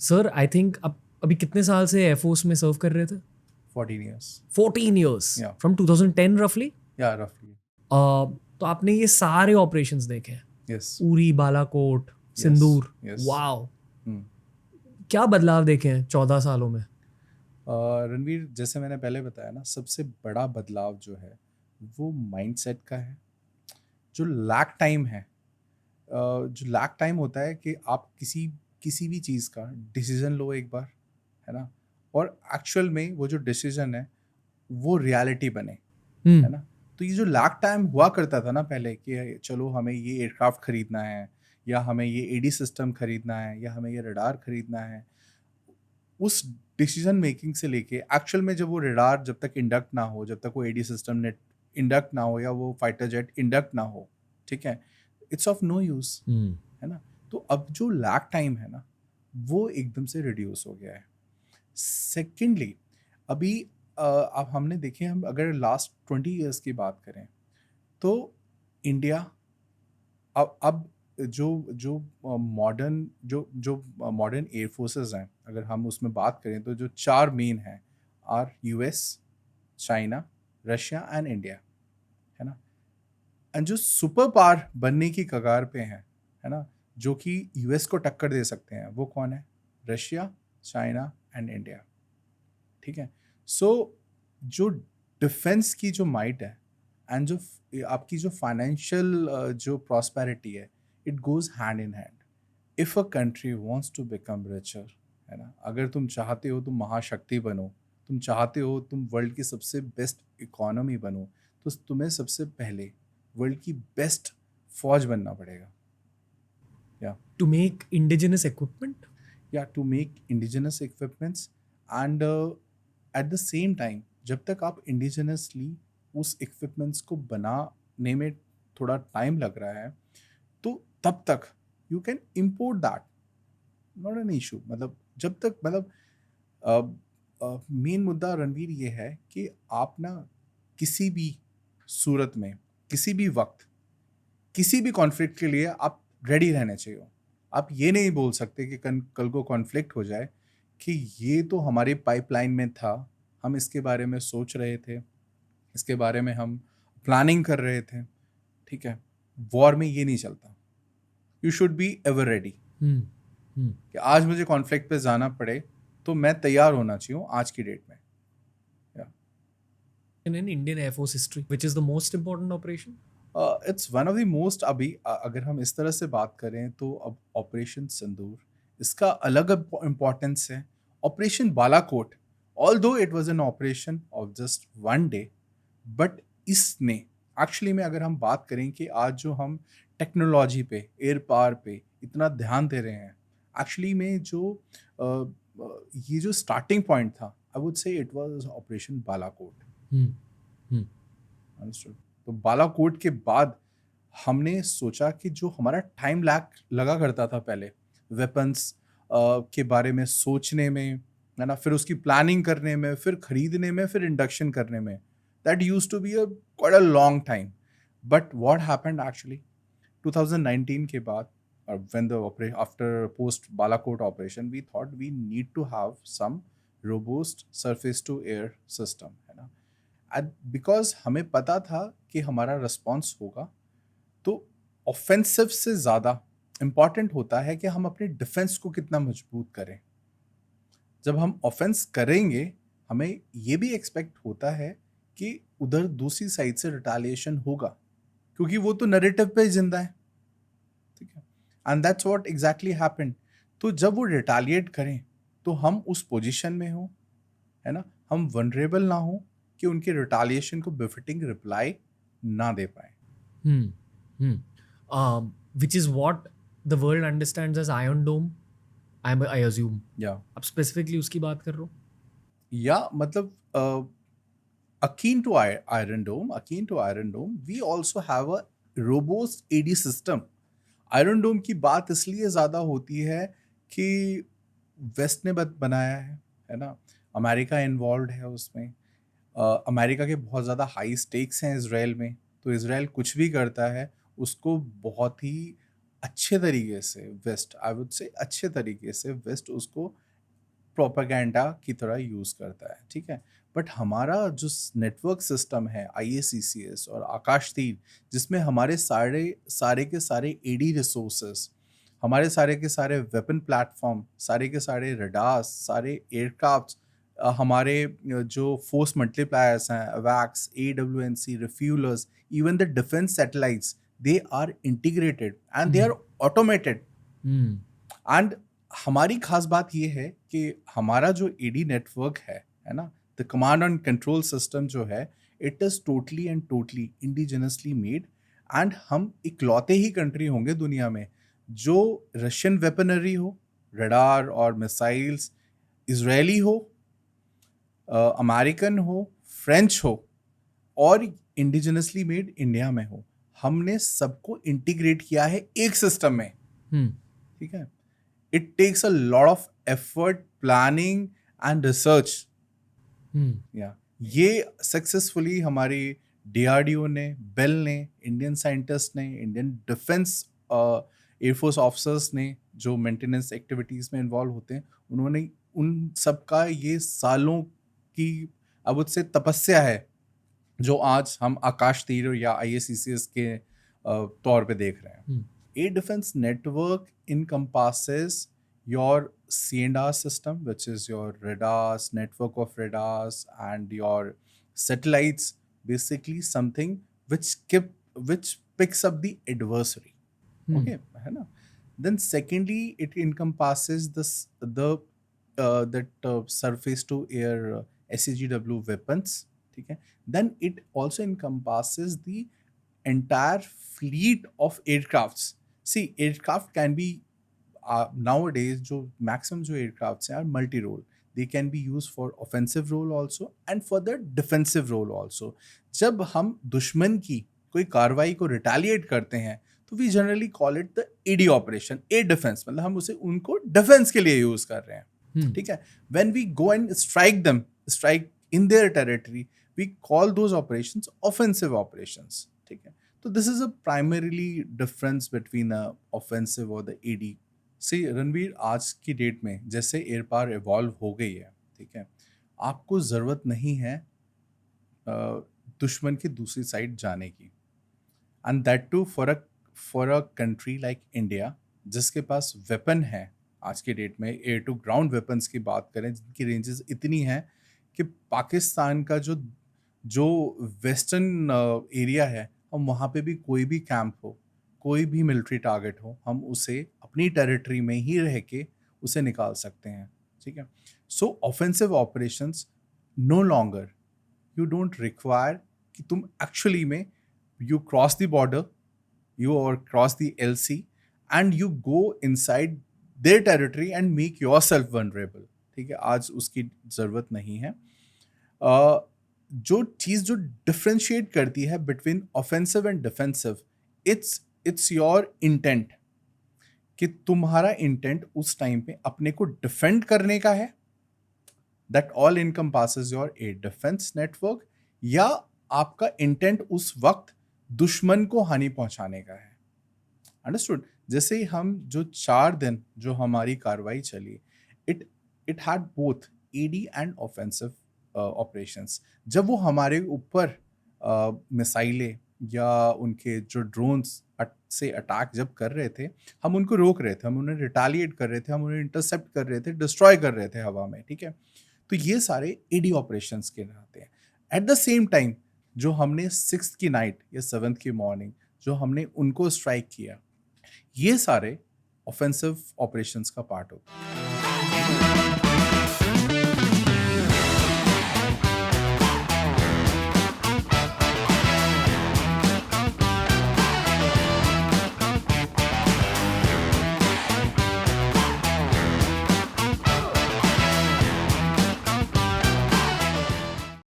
Sir I think अब अभी कितने साल से एयरफोर्स में सर्व कर रहे थे? 14 years. 14 years Yeah. फ्रॉम 2010 रफली। Yeah, roughly. तो आपने ये सारे ऑपरेशंस देखे हैं, Yes. उरी, बालाकोट, Yes. सिंदूर। Yes. Wow, Hmm. क्या बदलाव देखे हैं 14 सालों में? रणवीर, जैसे मैंने पहले बताया ना, सबसे बड़ा बदलाव जो है वो माइंडसेट का है। जो लैग टाइम है, जो लैग टाइम होता है कि आप किसी किसी भी चीज़ का डिसीजन लो एक बार, है ना, और एक्चुअल में वो जो डिसीजन है वो रियलिटी बने, है ना। तो ये जो लैग टाइम हुआ करता था ना पहले कि चलो हमें ये एयरक्राफ्ट खरीदना है, या हमें ये एडी सिस्टम खरीदना है, या हमें ये रडार खरीदना है, उस डिसीजन मेकिंग से लेके एक्चुअल में जब वो रडार जब तक इंडक्ट ना हो, जब तक वो एडी सिस्टम ने इंडक्ट ना हो, या वो फाइटर जेट इंडक्ट ना हो, ठीक है, इट्स ऑफ नो यूज, है ना। तो अब जो लैग टाइम है ना वो एकदम से रिड्यूस हो गया है। सेकेंडली, अभी अब हमने देखे, हम अगर लास्ट 20 ईयर्स की बात करें तो इंडिया अब जो जो मॉडर्न जो जो मॉडर्न एयर फोर्सेस हैं, अगर हम उसमें बात करें तो जो चार मेन हैं are US, China, Russia and India, है ना। एंड जो सुपर पावर बनने की कगार पे हैं, है ना, जो कि यूएस को टक्कर दे सकते हैं, वो कौन है? रशिया, चाइना एंड इंडिया, ठीक है। सो जो डिफेंस की जो माइट है एंड जो आपकी जो फाइनेंशियल जो प्रॉस्पेरिटी है, it goes hand in hand. If a country wants to become richer, है ना, अगर तुम चाहते हो तुम महाशक्ति बनो, तुम चाहते हो तुम वर्ल्ड की सबसे बेस्ट इकोनॉमी बनो, तो तुम्हें सबसे पहले वर्ल्ड की बेस्ट फौज बनना पड़ेगा, या to make indigenous equipment. To make indigenous equipments. And at the same time, जब तक आप इंडिजिनसली उस इक्विपमेंट्स को बनाने में थोड़ा टाइम लग रहा है, तो तब तक you can import that, not an issue. मतलब जब तक, मतलब मेन मुद्दा रणवीर ये है कि आप ना किसी भी सूरत में, किसी भी वक्त, किसी भी कॉन्फ्लिक्ट के लिए आप रेडी रहने चाहिए। आप ये नहीं बोल सकते कि कल को कॉन्फ्लिक्ट हो जाए कि ये तो हमारी पाइपलाइन में था, हम इसके बारे में सोच रहे थे, इसके बारे में हम प्लानिंग कर रहे थे, ठीक है। वॉर में ये नहीं चलता। You should be ever ready कि आज मुझे कॉन्फ्लिक्ट पे जाना पड़े तो मैं तैयार होना चाहिए आज की डेट में। in Indian Air Force history, which is the most important operation? It's one of the most. अभी अगर हम इस तरह से बात करें तो अब ऑपरेशन सिंदूर, इसका अलग इम्पोर्टेंस है। Operation Balakot, although it was an operation of just one day, but इसने एक्चुअली में, अगर हम बात करें कि आज जो हम टेक्नोलॉजी पे, एयर पावर पे इतना ध्यान दे रहे हैं, एक्चुअली में जो ये जो स्टार्टिंग पॉइंट था, I would say it was operation Balakot. Understood. तो बालाकोट के बाद हमने सोचा कि जो हमारा टाइम लैग लगा करता था पहले वेपन्स के बारे में सोचने में, है ना, फिर उसकी प्लानिंग करने में, फिर खरीदने में, फिर इंडक्शन करने में, that used to be a quite a long time. But what happened actually 2019 के बाद, when the after post Balakot operation, we thought we need to have some robust surface to air system, है ना। Because हमें पता था कि हमारा response होगा, तो ऑफेंसिव से ज़्यादा इम्पॉर्टेंट होता है कि हम अपने डिफेंस को कितना मजबूत करें। जब हम ऑफेंस करेंगे, हमें ये भी एक्सपेक्ट होता है कि उधर दूसरी साइड से रिटालिएशन होगा, क्योंकि वो तो नैरेटिव पे जिंदा है, ठीक है। And that's what exactly happened. तो जब वो रिटालिएट करें तो हम उस पोजीशन में हो, है ना, हम वनरेबल ना हो कि उनके रिटालिएशन को बिफिटिंग रिप्लाई ना दे पाए। Which is what the world understands as Iron Dome, I assume. या अब स्पेसिफिकली उसकी बात कर रहा हूँ। मतलब akin to Iron Dome, we also have a robust AD system. Iron Dome की बात इसलिए ज़्यादा होती है कि वेस्ट ने बनाया है ना, अमेरिका इन्वॉल्व है उसमें। अमेरिका के बहुत ज़्यादा हाई स्टेक्स हैं इसराइल में, तो इसराइल कुछ भी करता है उसको बहुत ही अच्छे तरीके से वेस्ट, आई वुड से अच्छे तरीके से वेस्ट उसको प्रोपेगेंडा की तरह यूज़ करता है, ठीक है। बट हमारा जो नेटवर्क सिस्टम है आईएससीसीएस और आकाश तीर, जिसमें हमारे सारे सारे के सारे एडी रिसोर्सेस, हमारे सारे के सारे वेपन प्लेटफॉर्म, सारे के सारे रडार्स, सारे एयरक्राफ्ट, हमारे जो फोर्स मल्टीप्लायर्स हैं, वैक्स, AWNC, refuellers, even the defence satellites, they are integrated and they are Hmm. Automated. Hmm. And हमारी खास बात ये है कि हमारा जो एडी नेटवर्क है ना, the command and control system जो है, it is totally and totally indigenously made. And हम इकलौते ही कंट्री होंगे दुनिया में जो रशियन वेपनरी हो, रडार और मिसाइल्स, इजरायली हो, अमेरिकन हो, फ्रेंच हो, और इंडिजिनसली मेड इंडिया में हो, हमने सबको इंटीग्रेट किया है एक सिस्टम में, Hmm. ठीक है। It takes a lot of effort, planning and research. Hmm. या ये सक्सेसफुली हमारी डीआरडीओ ने, बेल ने, इंडियन साइंटिस्ट ने, इंडियन डिफेंस एयरफोर्स ऑफिसर्स ने जो मेंटेनेंस एक्टिविटीज़ में इन्वॉल्व होते हैं, उन्होंने उन सबका ये सालों की अब उससे तपस्या है जो आज हम आकाश तीर या आईएससीसीएस के तौर पे देख रहे हैं। Hmm. Air defense network encompasses your C&R system, which is your radars, network of radars, and your satellites. Basically, something which picks up the adversary. Hmm. Okay, है ना? Then secondly, it encompasses that surface to air SAGW weapons. ठीक है? Then it also encompasses the entire fleet of aircrafts. See, aircraft can be nowadays जो maximum जो aircrafts हैं are multi-role. They can be used for offensive role also and for the defensive role also. जब हम दुश्मन की कोई कार्रवाई को रिटेलिएट करते हैं तो we generally call it the AD operation, air defence, मतलब हम उसे उनको डिफेंस के लिए यूज कर रहे हैं, Hmm. ठीक है। When we go and strike them, strike in their territory, we call those operations offensive operations, ठीक है। तो this is a primarily difference between a offensive और द एडी। सी रणवीर, आज की डेट में जैसे एयर पावर इवॉल्व हो गई है, ठीक है, आपको ज़रूरत नहीं है दुश्मन की दूसरी साइड जाने की, and that too for a country like India जिसके पास वेपन है। आज के डेट में एयर टू ग्राउंड वेपन्स की बात करें जिनकी रेंजेस इतनी हैं कि पाकिस्तान का जो जो वेस्टर्न एरिया है, हम वहाँ पे भी कोई भी कैंप हो, कोई भी मिलिट्री टारगेट हो, हम उसे अपनी टेरिटरी में ही रह के उसे निकाल सकते हैं, ठीक है। So offensive operations no longer, you don't require कि तुम एक्चुअली में you cross the border, you or cross the LC, and you go inside their territory and make yourself vulnerable, ठीक है। आज उसकी ज़रूरत नहीं है। जो चीज़ जो डिफ्रेंशिएट करती है between offensive and defensive, it's your intent, कि तुम्हारा इंटेंट उस टाइम पे अपने को डिफेंड करने का है, that all encompasses your air defence network, या आपका इंटेंट उस वक्त दुश्मन को हानि पहुंचाने का है। अंडरस्टूड? जैसे हम जो 4 दिन जो हमारी कार्रवाई चली, it it had both AD and offensive operations. जब वो हमारे ऊपर मिसाइलें या उनके जो ड्रोन्स से अटैक जब कर रहे थे, हम उनको रोक रहे थे, हम उन्हें रिटेलिएट कर रहे थे, हम उन्हें इंटरसेप्ट कर रहे थे, डिस्ट्रॉय कर रहे थे हवा में, ठीक है। तो ये सारे एडी ऑपरेशंस के रहते हैं। एट द सेम टाइम जो हमने 6th की नाइट या 7th की मॉर्निंग जो हमने उनको स्ट्राइक किया, ये सारे ऑफेंसिव ऑपरेशंस का पार्ट होते हैं।